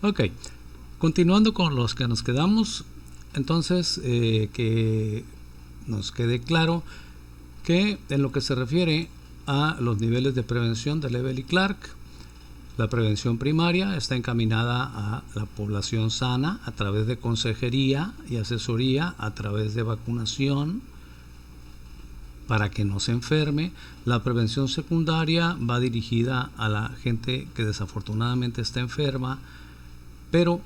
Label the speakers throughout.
Speaker 1: Ok, continuando con los que nos quedamos, entonces que nos quede claro que en lo que se refiere a los niveles de prevención de Lebel y Clark, la prevención primaria está encaminada a la población sana a través de consejería y asesoría, a través de vacunación para que no se enferme. La prevención secundaria va dirigida a la gente que desafortunadamente está enferma, pero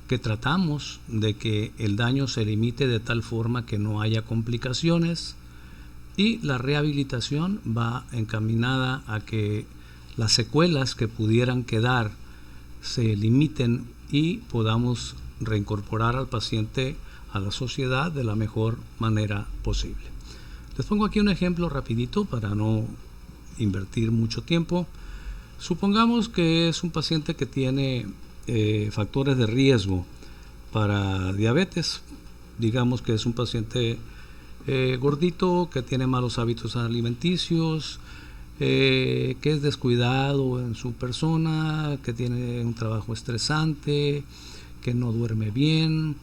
Speaker 1: que tratamos de que el daño se limite de tal forma que no haya complicaciones. Y la rehabilitación va encaminada a que las secuelas que pudieran quedar se limiten y podamos reincorporar al paciente a la sociedad de la mejor manera posible. Les pongo aquí un ejemplo rapidito para no invertir mucho tiempo. Supongamos que es un paciente que tiene factores de riesgo para diabetes. Digamos que es un paciente gordito, que tiene malos hábitos alimenticios, que es descuidado en su persona, que tiene un trabajo estresante, que no duerme bien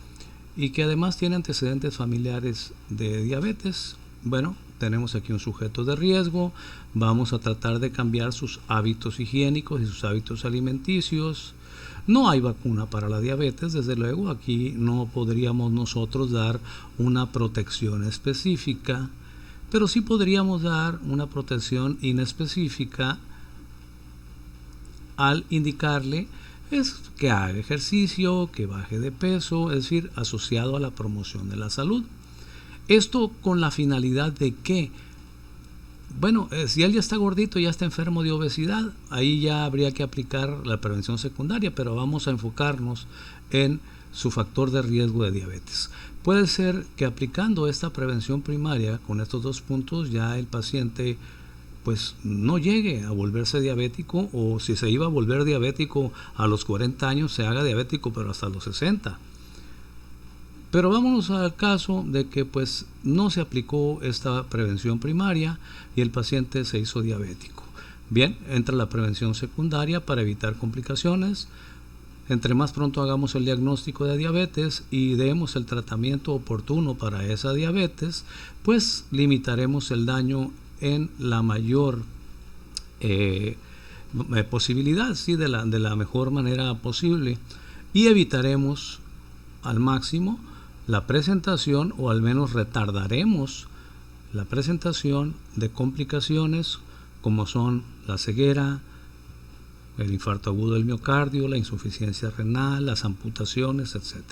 Speaker 1: y que además tiene antecedentes familiares de diabetes. Bueno, tenemos aquí un sujeto de riesgo. Vamos a tratar de cambiar sus hábitos higiénicos y sus hábitos alimenticios. No hay vacuna para la diabetes, desde luego. Aquí no podríamos nosotros dar una protección específica, pero sí podríamos dar una protección inespecífica al indicarle que haga ejercicio, que baje de peso, es decir, asociado a la promoción de la salud. Esto con la finalidad de que, bueno, si él ya está gordito, ya está enfermo de obesidad, ahí ya habría que aplicar la prevención secundaria, pero vamos a enfocarnos en su factor de riesgo de diabetes. Puede ser que aplicando esta prevención primaria con estos dos puntos ya el paciente pues no llegue a volverse diabético, o si se iba a volver diabético a los 40 años, se haga diabético pero hasta los 60. Pero vámonos al caso de que pues no se aplicó esta prevención primaria y el paciente se hizo diabético. Bien, entra la prevención secundaria para evitar complicaciones. Entre más pronto hagamos el diagnóstico de diabetes y demos el tratamiento oportuno para esa diabetes, pues limitaremos el daño en la mayor posibilidad, ¿sí? de la mejor manera posible, y evitaremos al máximo la presentación, o al menos retardaremos la presentación de complicaciones como son la ceguera, el infarto agudo del miocardio, la insuficiencia renal, las amputaciones, etc.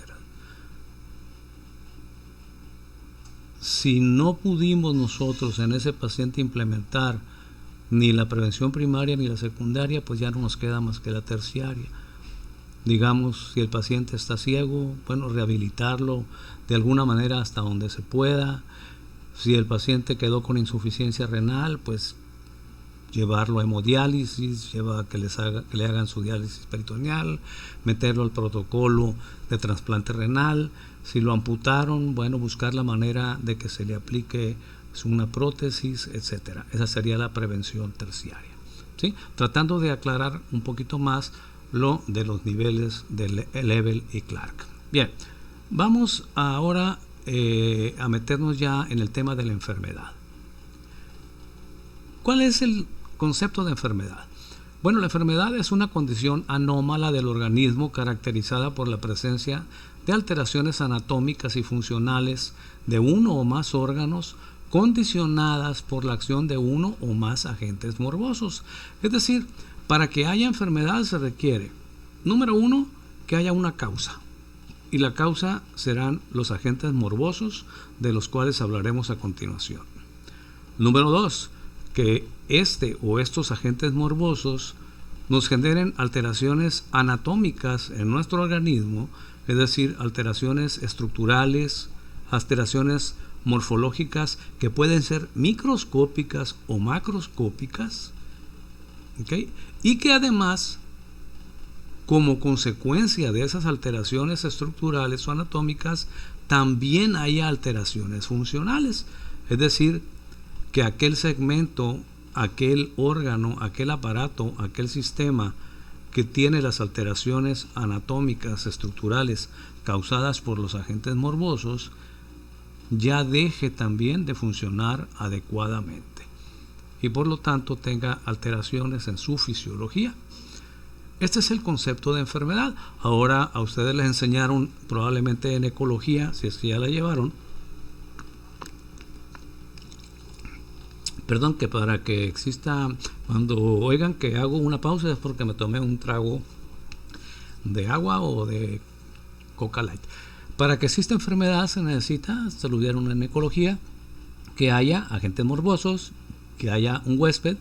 Speaker 1: Si no pudimos nosotros en ese paciente implementar ni la prevención primaria ni la secundaria, pues ya no nos queda más que la terciaria. Digamos, si el paciente está ciego, bueno, rehabilitarlo de alguna manera hasta donde se pueda. Si el paciente quedó con insuficiencia renal, pues llevarlo a hemodiálisis, que le hagan su diálisis peritoneal, meterlo al protocolo de trasplante renal. Si lo amputaron, bueno, buscar la manera de que se le aplique una prótesis, etcétera. Esa sería la prevención terciaria, ¿sí? Tratando de aclarar un poquito más lo de los niveles de Lebel y Clark. Bien, vamos ahora a meternos ya en el tema de la enfermedad. ¿Cuál es el concepto de enfermedad? Bueno, la enfermedad es una condición anómala del organismo caracterizada por la presencia de alteraciones anatómicas y funcionales de uno o más órganos condicionadas por la acción de uno o más agentes morbosos. Es decir, para que haya enfermedad se requiere, número uno, que haya una causa. Y la causa serán los agentes morbosos, de los cuales hablaremos a continuación. Número dos, que este o estos agentes morbosos nos generen alteraciones anatómicas en nuestro organismo, es decir, alteraciones estructurales, alteraciones morfológicas que pueden ser microscópicas o macroscópicas, ¿okay? Y que además, como consecuencia de esas alteraciones estructurales o anatómicas, también haya alteraciones funcionales, es decir, que aquel segmento, aquel órgano, aquel aparato, aquel sistema que tiene las alteraciones anatómicas, estructurales causadas por los agentes morbosos, ya deje también de funcionar adecuadamente y por lo tanto tenga alteraciones en su fisiología. Este es el concepto de enfermedad. Ahora a ustedes les enseñaron probablemente en ecología, si es que ya la llevaron, perdón, que para que exista, cuando oigan que hago una pausa es porque me tomé un trago de agua o de Coca Light. Para que exista enfermedad se necesita, se lo vieron en ecología, que haya agentes morbosos, que haya un huésped,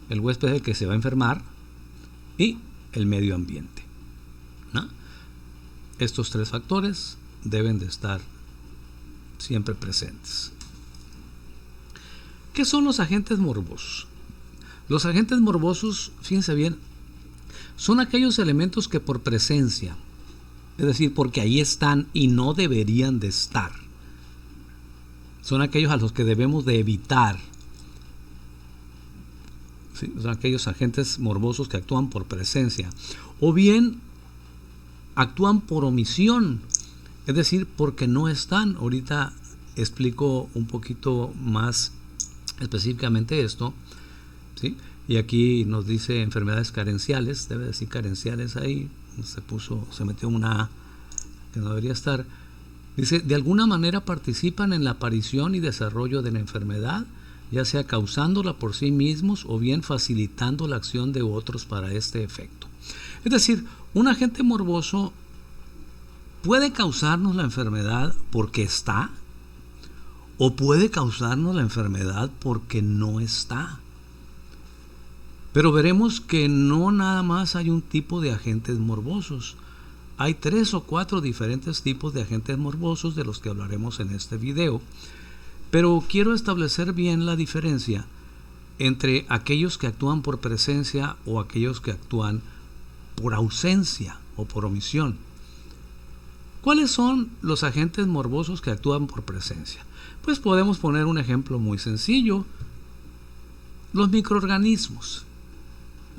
Speaker 1: el huésped es el que se va a enfermar, y el medio ambiente, ¿no? Estos tres factores deben de estar siempre presentes. ¿Qué son los agentes morbosos? Los agentes morbosos, fíjense bien, son aquellos elementos que por presencia, es decir, porque ahí están y no deberían de estar, son aquellos a los que debemos de evitar. ¿Sí? Son aquellos agentes morbosos que actúan por presencia o bien actúan por omisión, es decir, porque no están. Ahorita explico un poquito más específicamente esto, ¿sí? Y aquí nos dice enfermedades carenciales, debe decir carenciales ahí, se metió una A que no debería estar. Dice, de alguna manera participan en la aparición y desarrollo de la enfermedad, ya sea causándola por sí mismos o bien facilitando la acción de otros para este efecto. Es decir, un agente morboso puede causarnos la enfermedad porque está, o puede causarnos la enfermedad porque no está. Pero veremos que no nada más hay un tipo de agentes morbosos. Hay 3 o 4 diferentes tipos de agentes morbosos de los que hablaremos en este video. Pero quiero establecer bien la diferencia entre aquellos que actúan por presencia o aquellos que actúan por ausencia o por omisión. ¿Cuáles son los agentes morbosos que actúan por presencia? Pues podemos poner un ejemplo muy sencillo. Los microorganismos.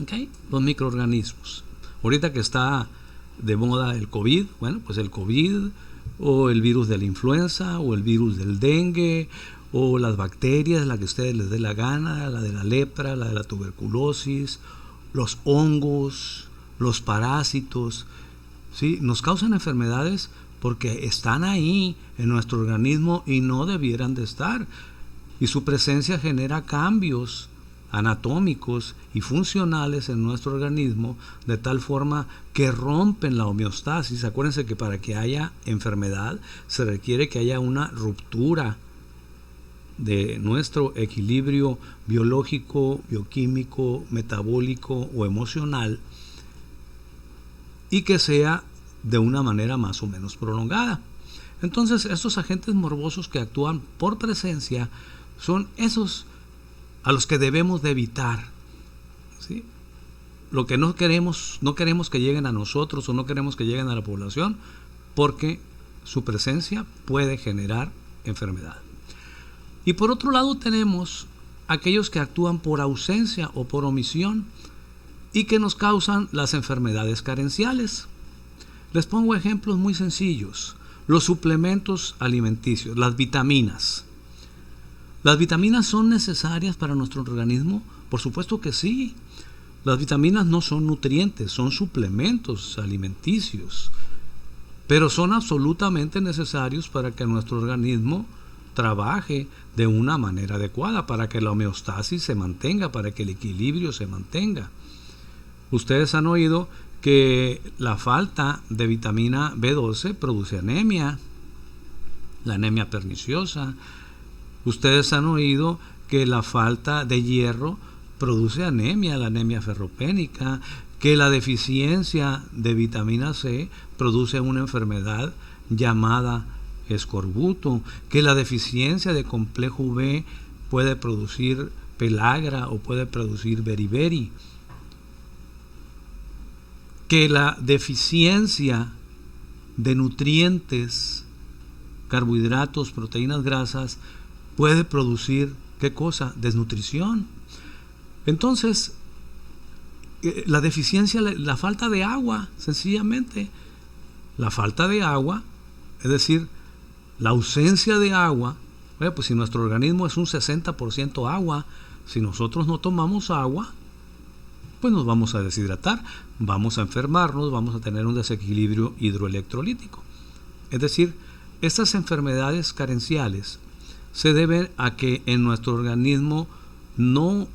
Speaker 1: ¿Okay? Los microorganismos. Ahorita que está de moda el COVID, bueno, pues el COVID o el virus de la influenza o el virus del dengue o las bacterias, la que a ustedes les dé la gana, la de la lepra, la de la tuberculosis, los hongos, los parásitos, ¿sí? Nos causan enfermedades porque están ahí en nuestro organismo y no debieran de estar, y su presencia genera cambios anatómicos y funcionales en nuestro organismo de tal forma que rompen la homeostasis. Acuérdense que para que haya enfermedad se requiere que haya una ruptura de nuestro equilibrio biológico, bioquímico, metabólico o emocional, y que sea de una manera más o menos prolongada. Entonces, estos agentes morbosos que actúan por presencia son esos a los que debemos de evitar, ¿sí? Lo que no queremos que lleguen a nosotros o no queremos que lleguen a la población, porque su presencia puede generar enfermedad. Y por otro lado tenemos aquellos que actúan por ausencia o por omisión y que nos causan las enfermedades carenciales. Les pongo ejemplos muy sencillos. Los suplementos alimenticios, las vitaminas. ¿Las vitaminas son necesarias para nuestro organismo? Por supuesto que sí. Las vitaminas no son nutrientes, son suplementos alimenticios, pero son absolutamente necesarios para que nuestro organismo trabaje de una manera adecuada, para que la homeostasis se mantenga, para que el equilibrio se mantenga. Ustedes han oído que la falta de vitamina B12 produce anemia, la anemia perniciosa. Ustedes han oído que la falta de hierro produce anemia, la anemia ferropénica, que la deficiencia de vitamina C produce una enfermedad llamada escorbuto, que la deficiencia de complejo B puede producir pelagra o puede producir beriberi, que la deficiencia de nutrientes, carbohidratos, proteínas, grasas puede producir, ¿qué cosa? Desnutrición. Entonces, La deficiencia, la falta de agua, sencillamente. La falta de agua, es decir, la ausencia de agua. Pues si nuestro organismo es un 60% agua, si nosotros no tomamos agua, pues nos vamos a deshidratar, vamos a enfermarnos, vamos a tener un desequilibrio hidroelectrolítico. Es decir, estas enfermedades carenciales se deben a que en nuestro organismo no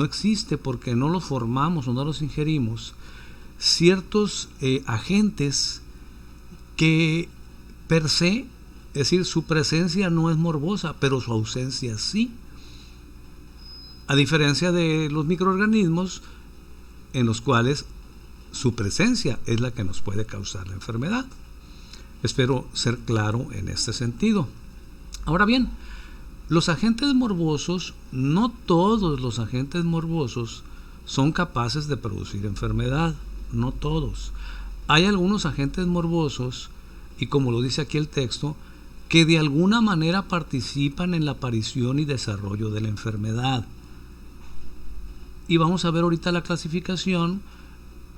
Speaker 1: existe, porque no los formamos o no los ingerimos, ciertos agentes que per se, es decir, su presencia no es morbosa, pero su ausencia sí. A diferencia de los microorganismos, en los cuales su presencia es la que nos puede causar la enfermedad. Espero ser claro en este sentido. Ahora bien, los agentes morbosos, no todos los agentes morbosos son capaces de producir enfermedad, no todos. Hay algunos agentes morbosos, y como lo dice aquí el texto, que de alguna manera participan en la aparición y desarrollo de la enfermedad. Y vamos a ver ahorita la clasificación,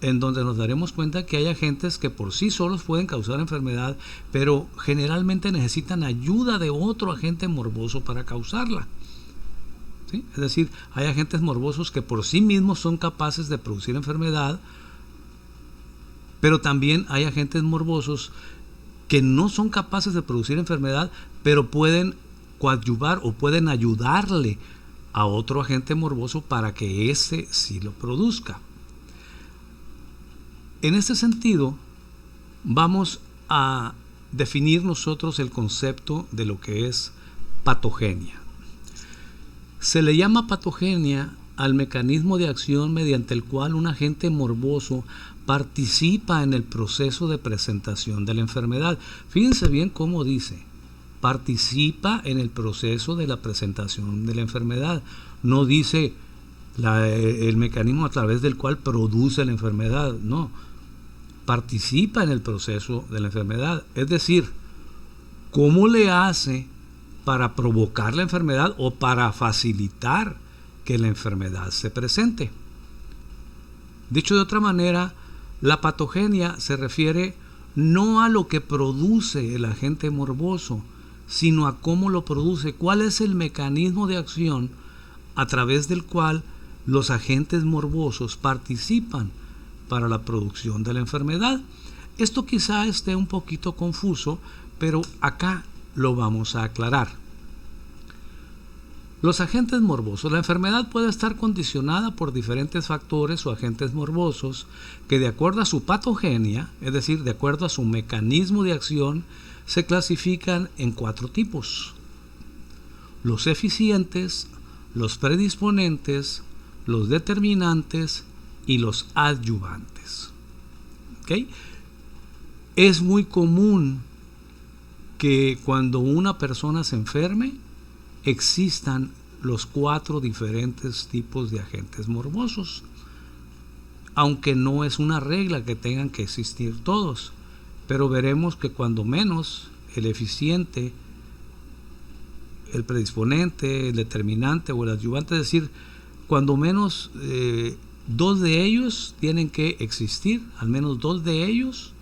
Speaker 1: en donde nos daremos cuenta que hay agentes que por sí solos pueden causar enfermedad, pero generalmente necesitan ayuda de otro agente morboso para causarla. ¿Sí? Es decir, hay agentes morbosos que por sí mismos son capaces de producir enfermedad, pero también hay agentes morbosos que no son capaces de producir enfermedad, pero pueden coadyuvar o pueden ayudarle a otro agente morboso para que éste sí lo produzca. En este sentido, vamos a definir nosotros el concepto de lo que es patogenia. Se le llama patogenia al mecanismo de acción mediante el cual un agente morboso participa en el proceso de presentación de la enfermedad. Fíjense bien cómo dice: participa en el proceso de la presentación de la enfermedad. No dice el mecanismo a través del cual produce la enfermedad, no. Participa en el proceso de la enfermedad. Es decir, ¿cómo le hace para provocar la enfermedad o para facilitar que la enfermedad se presente? Dicho de otra manera, la patogenia se refiere no a lo que produce el agente morboso, sino a cómo lo produce, cuál es el mecanismo de acción a través del cual los agentes morbosos participan para la producción de la enfermedad. Esto quizá esté un poquito confuso, pero acá lo vamos a aclarar. Los agentes morbosos. La enfermedad puede estar condicionada por diferentes factores o agentes morbosos que, de acuerdo a su patogenia, es decir, de acuerdo a su mecanismo de acción, se clasifican en 4 tipos: los eficientes, los predisponentes, los determinantes y los adyuvantes. ¿Okay? Es muy común que cuando una persona se enferme existan los 4 diferentes tipos de agentes morbosos, aunque no es una regla que tengan que existir todos, pero veremos que cuando menos el eficiente, el predisponente, el determinante o el adyuvante, es decir, cuando menos 2 de ellos tienen que existir, al menos 2 de ellos,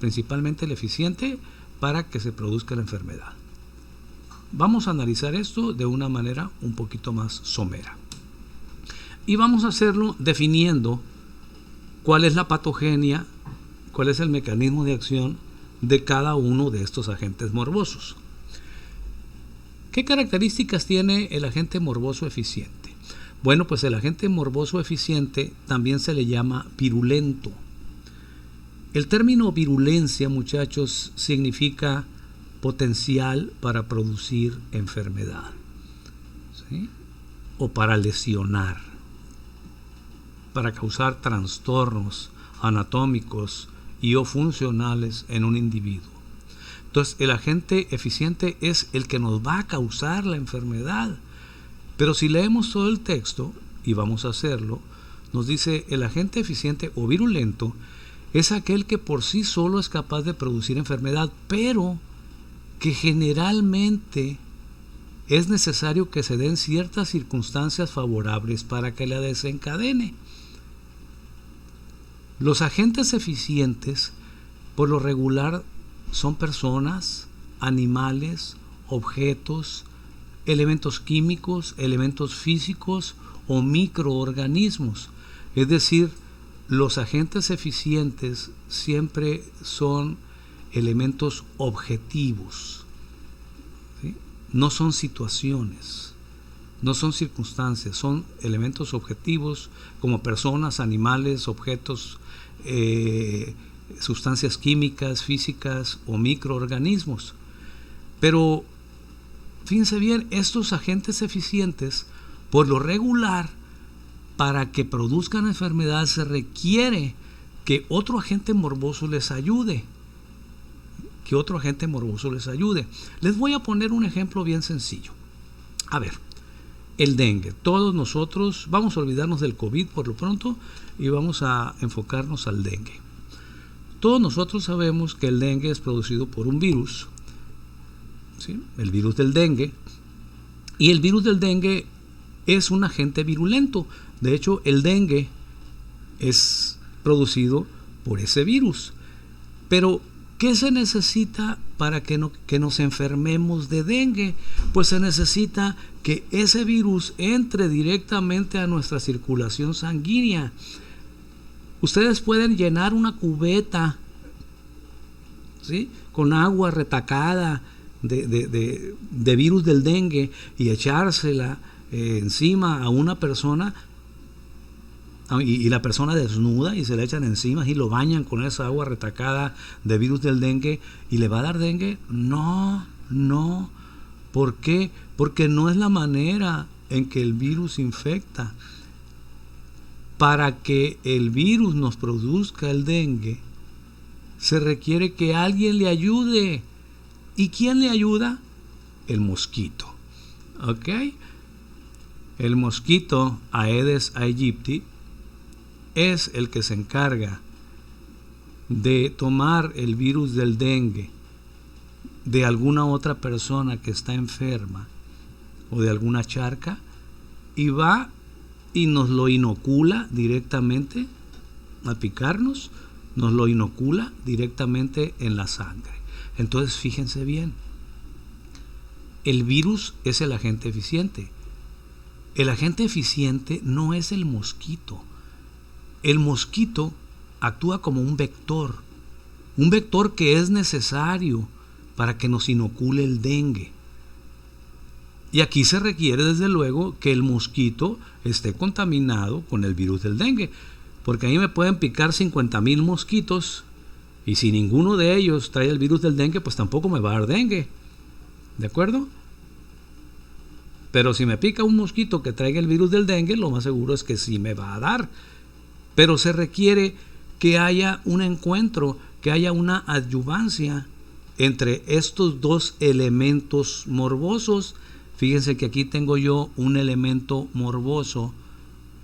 Speaker 1: principalmente el eficiente, para que se produzca la enfermedad. Vamos a analizar esto de una manera un poquito más somera. Y vamos a hacerlo definiendo cuál es la patogenia, cuál es el mecanismo de acción de cada uno de estos agentes morbosos. ¿Qué características tiene el agente morboso eficiente? Bueno, pues el agente morboso eficiente también se le llama virulento. El término virulencia, muchachos, significa potencial para producir enfermedad, ¿sí? O para lesionar, para causar trastornos anatómicos y o funcionales en un individuo. Entonces, el agente eficiente es el que nos va a causar la enfermedad. Pero si leemos todo el texto, y vamos a hacerlo, nos dice: el agente eficiente o virulento es aquel que por sí solo es capaz de producir enfermedad, pero que generalmente es necesario que se den ciertas circunstancias favorables para que la desencadene. Los agentes eficientes, por lo regular, son personas, animales, objetos, elementos químicos, elementos físicos o microorganismos. Es decir, los agentes eficientes siempre son elementos objetivos, ¿sí? No son situaciones, no son circunstancias, son elementos objetivos como personas, animales, objetos, sustancias químicas, físicas o microorganismos. Pero fíjense bien, estos agentes eficientes, por lo regular, para que produzcan enfermedad se requiere que otro agente morboso les ayude. Les voy a poner un ejemplo bien sencillo. A ver, el dengue. Todos nosotros vamos a olvidarnos del COVID por lo pronto y vamos a enfocarnos al dengue. Todos nosotros sabemos que el dengue es producido por un virus, ¿sí? El virus del dengue. Y el virus del dengue es un agente virulento. De hecho, el dengue es producido por ese virus. Pero, ¿qué se necesita para que nos enfermemos de dengue? Pues se necesita que ese virus entre directamente a nuestra circulación sanguínea. Ustedes pueden llenar una cubeta, ¿sí?, con agua retacada de virus del dengue y echársela encima a una persona, y la persona desnuda y se le echan encima y lo bañan con esa agua retacada de virus del dengue y le va a dar dengue. No. ¿Por qué? Porque no es la manera en que el virus infecta. Para que el virus nos produzca el dengue, se requiere que alguien le ayude. ¿Y quién le ayuda? El mosquito. ¿Ok? El mosquito Aedes aegypti es el que se encarga de tomar el virus del dengue de alguna otra persona que está enferma o de alguna charca y va y nos lo inocula directamente al picarnos, nos lo inocula directamente en la sangre. Entonces fíjense bien, el virus es el agente eficiente. El agente eficiente no es el mosquito. El mosquito actúa como un vector que es necesario para que nos inocule el dengue. Y aquí se requiere desde luego que el mosquito esté contaminado con el virus del dengue, porque a mí me pueden picar 50,000 mosquitos y si ninguno de ellos trae el virus del dengue, pues tampoco me va a dar dengue. ¿De acuerdo? Pero si me pica un mosquito que traiga el virus del dengue, lo más seguro es que sí me va a dar. Pero se requiere que haya un encuentro, que haya una adyuvancia entre estos dos elementos morbosos. Fíjense que aquí tengo yo un elemento morboso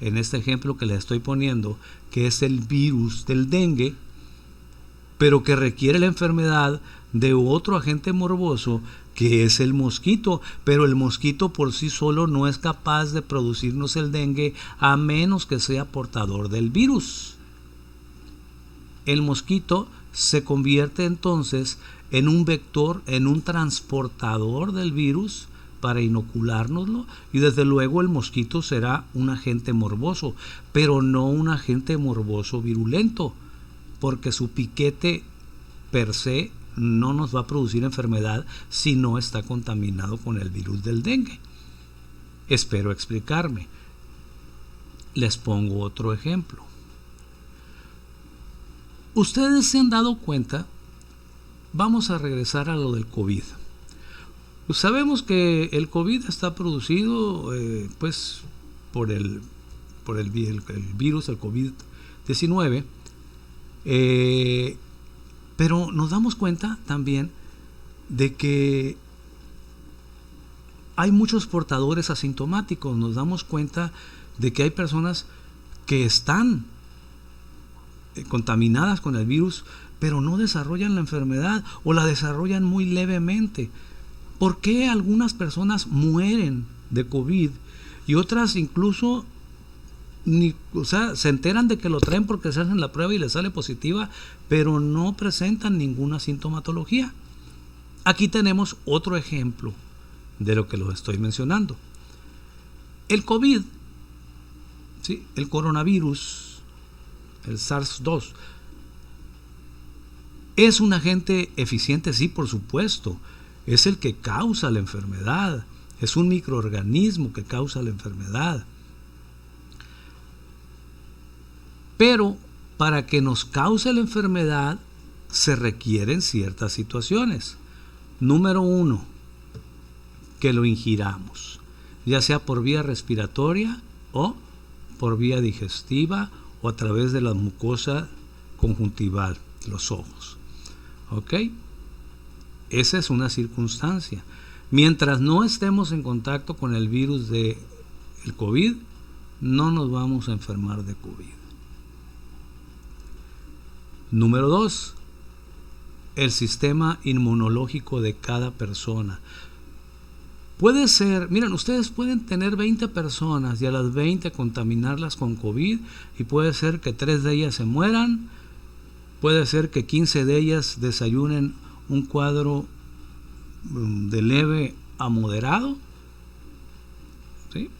Speaker 1: en este ejemplo que les estoy poniendo, que es el virus del dengue, pero que requiere la enfermedad de otro agente morboso que es el mosquito, pero el mosquito por sí solo no es capaz de producirnos el dengue a menos que sea portador del virus. El mosquito se convierte entonces en un vector, en un transportador del virus para inoculárnoslo, y desde luego el mosquito será un agente morboso, pero no un agente morboso virulento, porque su piquete per se no nos va a producir enfermedad si no está contaminado con el virus del dengue. Espero explicarme. Les pongo otro ejemplo. Ustedes se han dado cuenta, vamos a regresar a lo del COVID. Pues sabemos que el COVID está producido pues por el virus, el COVID-19, pero nos damos cuenta también de que hay muchos portadores asintomáticos. Nos damos cuenta de que hay personas que están contaminadas con el virus, pero no desarrollan la enfermedad o la desarrollan muy levemente. ¿Por qué algunas personas mueren de COVID y otras incluso se enteran de que lo traen porque se hacen la prueba y les sale positiva, pero no presentan ninguna sintomatología? Aquí tenemos otro ejemplo de lo que los estoy mencionando. El COVID, ¿sí?, el coronavirus, el SARS-2, ¿es un agente eficiente? Sí, por supuesto. Es el que causa la enfermedad. Es un microorganismo que causa la enfermedad. Pero para que nos cause la enfermedad se requieren ciertas situaciones. Número 1, que lo ingiramos, ya sea por vía respiratoria o por vía digestiva o a través de la mucosa conjuntival, los ojos. ¿Ok? Esa es una circunstancia. Mientras no estemos en contacto con el virus del COVID, no nos vamos a enfermar de COVID. Número 2, el sistema inmunológico de cada persona. Puede ser, miren, ustedes pueden tener 20 personas y a las 20 contaminarlas con COVID y puede ser que 3 de ellas se mueran, puede ser que 15 de ellas desayunen un cuadro de leve a moderado, ¿sí?,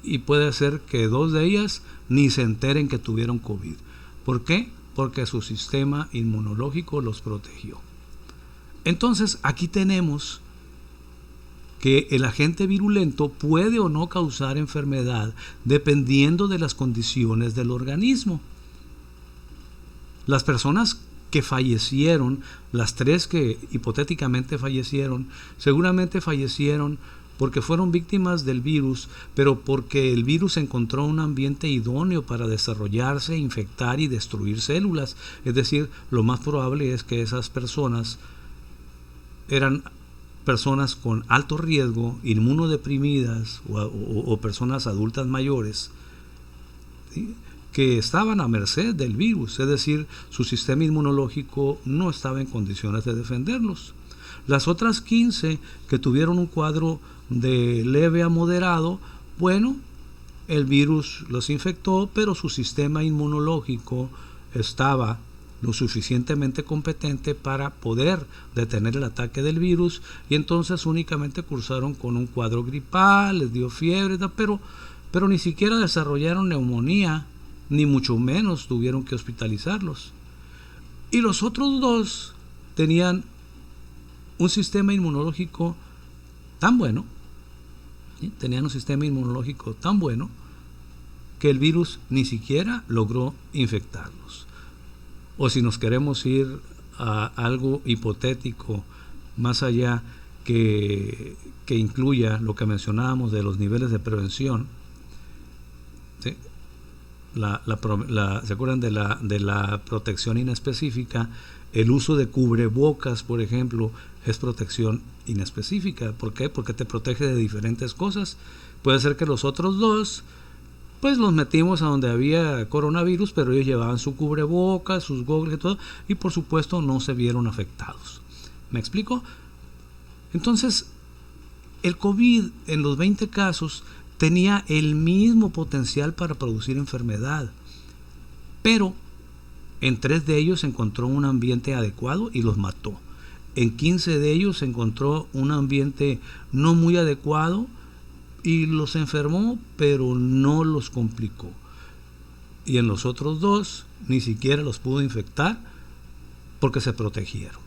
Speaker 1: y puede ser que 2 de ellas ni se enteren que tuvieron COVID. ¿Por qué? Porque su sistema inmunológico los protegió. Entonces, aquí tenemos que el agente virulento puede o no causar enfermedad dependiendo de las condiciones del organismo. Las personas que fallecieron, las 3 que hipotéticamente fallecieron, seguramente fallecieron porque fueron víctimas del virus, pero porque el virus encontró un ambiente idóneo para desarrollarse, infectar y destruir células. Es decir, lo más probable es que esas personas eran personas con alto riesgo, inmunodeprimidas o personas adultas mayores, ¿sí?, que estaban a merced del virus, es decir, su sistema inmunológico no estaba en condiciones de defenderlos. Las otras 15 que tuvieron un cuadro de leve a moderado, bueno, el virus los infectó, pero su sistema inmunológico estaba lo suficientemente competente para poder detener el ataque del virus y entonces únicamente cursaron con un cuadro gripal, les dio fiebre, pero ni siquiera desarrollaron neumonía, ni mucho menos tuvieron que hospitalizarlos. Y los otros 2 tenían un sistema inmunológico tan bueno, ¿sí?, tenían un sistema inmunológico tan bueno que el virus ni siquiera logró infectarlos. O si nos queremos ir a algo hipotético, más allá que incluya lo que mencionábamos de los niveles de prevención, ¿sí?, ¿se acuerdan de la protección inespecífica? El uso de cubrebocas, por ejemplo, es protección inespecífica. ¿Por qué? Porque te protege de diferentes cosas. Puede ser que los otros 2, pues los metimos a donde había coronavirus, pero ellos llevaban su cubrebocas, sus goggles y todo, y por supuesto no se vieron afectados. ¿Me explico? Entonces, el COVID en los 20 casos tenía el mismo potencial para producir enfermedad, pero en 3 de ellos se encontró un ambiente adecuado y los mató. En 15 de ellos se encontró un ambiente no muy adecuado y los enfermó, pero no los complicó. Y en los otros 2 ni siquiera los pudo infectar porque se protegieron.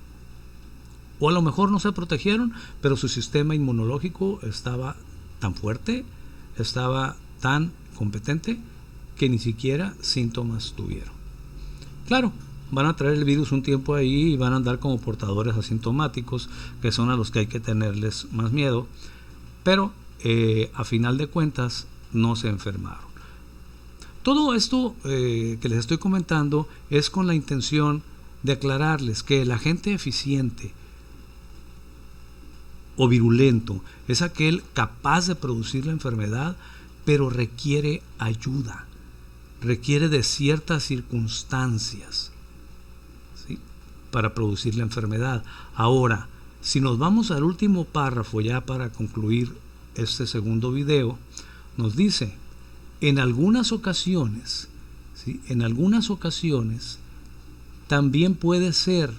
Speaker 1: O a lo mejor no se protegieron, pero su sistema inmunológico estaba tan fuerte, estaba tan competente que ni siquiera síntomas tuvieron. Claro, van a traer el virus un tiempo ahí y van a andar como portadores asintomáticos, que son a los que hay que tenerles más miedo, pero a final de cuentas no se enfermaron. Todo esto que les estoy comentando es con la intención de aclararles que el agente eficiente o virulento es aquel capaz de producir la enfermedad, pero requiere ayuda, requiere de ciertas circunstancias, ¿sí?, para producir la enfermedad. Ahora, Si nos vamos al último párrafo ya para concluir este segundo video, nos dice, en algunas ocasiones, ¿sí? En algunas ocasiones también puede ser,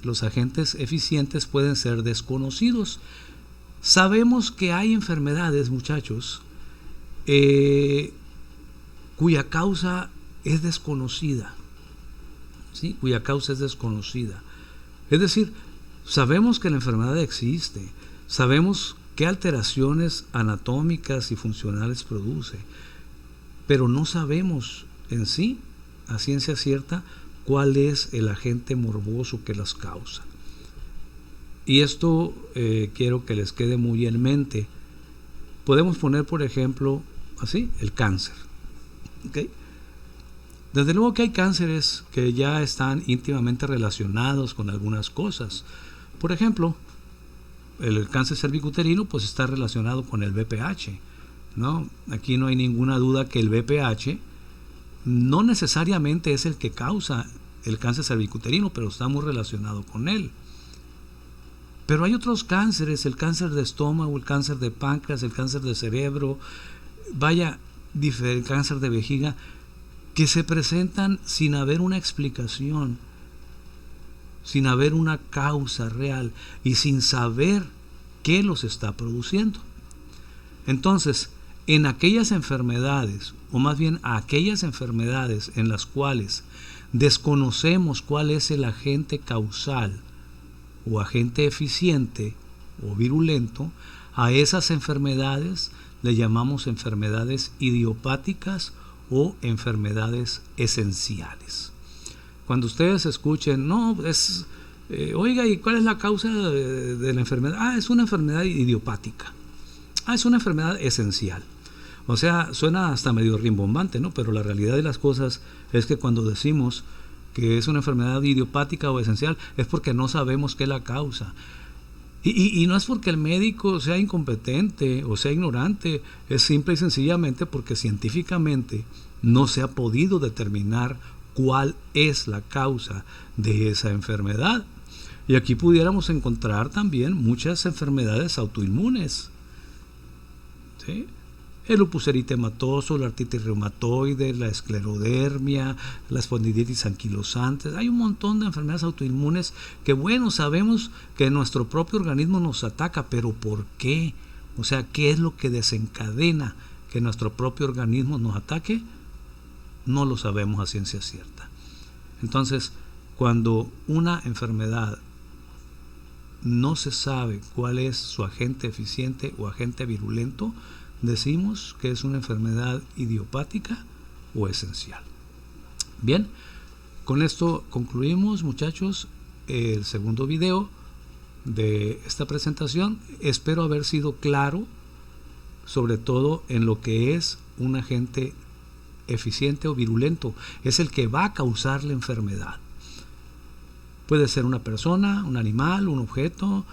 Speaker 1: los agentes eficientes pueden ser desconocidos. Sabemos que hay enfermedades, muchachos, cuya causa es desconocida, ¿sí? Cuya causa es desconocida. Es decir, sabemos que la enfermedad existe, sabemos qué alteraciones anatómicas y funcionales produce, pero no sabemos en sí, a ciencia cierta, cuál es el agente morboso que las causa. Y esto quiero que les quede muy en mente. Podemos poner, por ejemplo, así, el cáncer. ¿Okay? Desde luego que hay cánceres que ya están íntimamente relacionados con algunas cosas. Por ejemplo, el cáncer cervicuterino pues está relacionado con el BPH, ¿no? Aquí no hay ninguna duda que el BPH no necesariamente es el que causa el cáncer cervicuterino, pero está muy relacionado con él. Pero hay otros cánceres, el cáncer de estómago, el cáncer de páncreas, el cáncer de cerebro, el cáncer de vejiga, que se presentan sin haber una explicación, sin haber una causa real y sin saber qué los está produciendo. Entonces, en aquellas enfermedades, o más bien aquellas enfermedades en las cuales desconocemos cuál es el agente causal o agente eficiente o virulento, a esas enfermedades le llamamos enfermedades idiopáticas o enfermedades esenciales. Cuando ustedes escuchen, oiga, ¿y cuál es la causa de la enfermedad? Es una enfermedad idiopática. Es una enfermedad esencial. O sea, suena hasta medio rimbombante, ¿no? Pero la realidad de las cosas es que cuando decimos que es una enfermedad idiopática o esencial, es porque no sabemos qué es la causa. Y no es porque el médico sea incompetente o sea ignorante, es simple y sencillamente porque científicamente no se ha podido determinar cuál es la causa de esa enfermedad. Y aquí pudiéramos encontrar también muchas enfermedades autoinmunes, ¿sí? El lupus eritematoso, la artritis reumatoide, la esclerodermia, la espondilitis anquilosante. Hay un montón de enfermedades autoinmunes que, bueno, sabemos que nuestro propio organismo nos ataca, pero ¿por qué? O sea, ¿qué es lo que desencadena que nuestro propio organismo nos ataque? No lo sabemos a ciencia cierta. Entonces, cuando una enfermedad no se sabe cuál es su agente eficiente o agente virulento, decimos que es una enfermedad idiopática o esencial. Bien, con esto concluimos, muchachos, el segundo video de esta presentación. Espero haber sido claro, sobre todo en lo que es un agente eficiente o virulento. Es el que va a causar la enfermedad. Puede ser una persona, un animal, un objeto,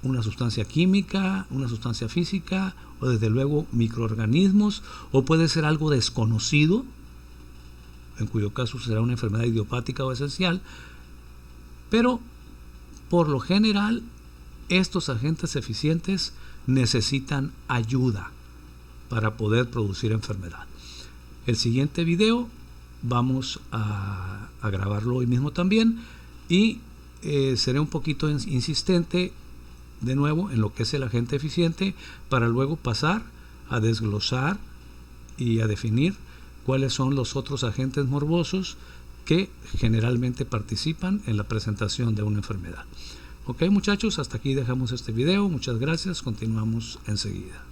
Speaker 1: una sustancia química, una sustancia física, o desde luego microorganismos, o puede ser algo desconocido, en cuyo caso será una enfermedad idiopática o esencial, pero por lo general estos agentes eficientes necesitan ayuda para poder producir enfermedad. El siguiente video vamos a grabarlo hoy mismo también, y seré un poquito insistente de nuevo en lo que es el agente eficiente, para luego pasar a desglosar y a definir cuáles son los otros agentes morbosos que generalmente participan en la presentación de una enfermedad. Ok, muchachos, hasta aquí dejamos este video. Muchas gracias, continuamos enseguida.